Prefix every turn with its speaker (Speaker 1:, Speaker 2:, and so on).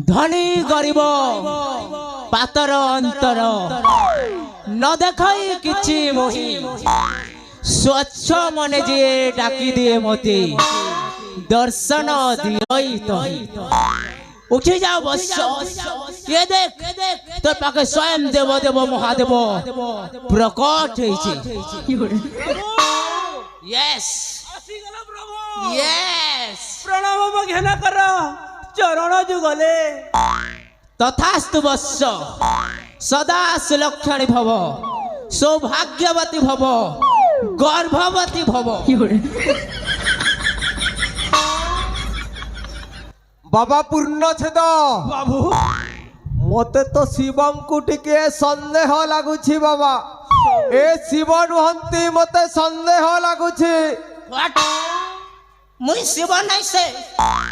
Speaker 1: ধনী গরিব পাতর অন্তর ন দেখাই কিছু মোহি স্বচ্ছ মনে যে ডাকি দিয়ে মতে দর্শন দিই তহি উঠে যাও বৎস এ দেখ তোর পাকে স্বয়ং দেব দেব মহাদেব প্রকট হয়েছে। ইয়েস ইয়েস
Speaker 2: প্রণাম ঘেনা কর চরণ যুগলে
Speaker 1: তথাস্তু বৎস সদা সুলক্ষণী ভব সৌভাগ্যবতী ভব গর্ভবতী ভব।
Speaker 3: বাবা পূর্ণছেদ
Speaker 2: বাবু
Speaker 3: মতে তো শিবଙ୍କୁ টিকে সন্দেহ লাগুছি বাবা এ শিব নুহନ୍ତି মতে সন্দেহ লাগুছি।
Speaker 1: What? মুই শিব নাই সে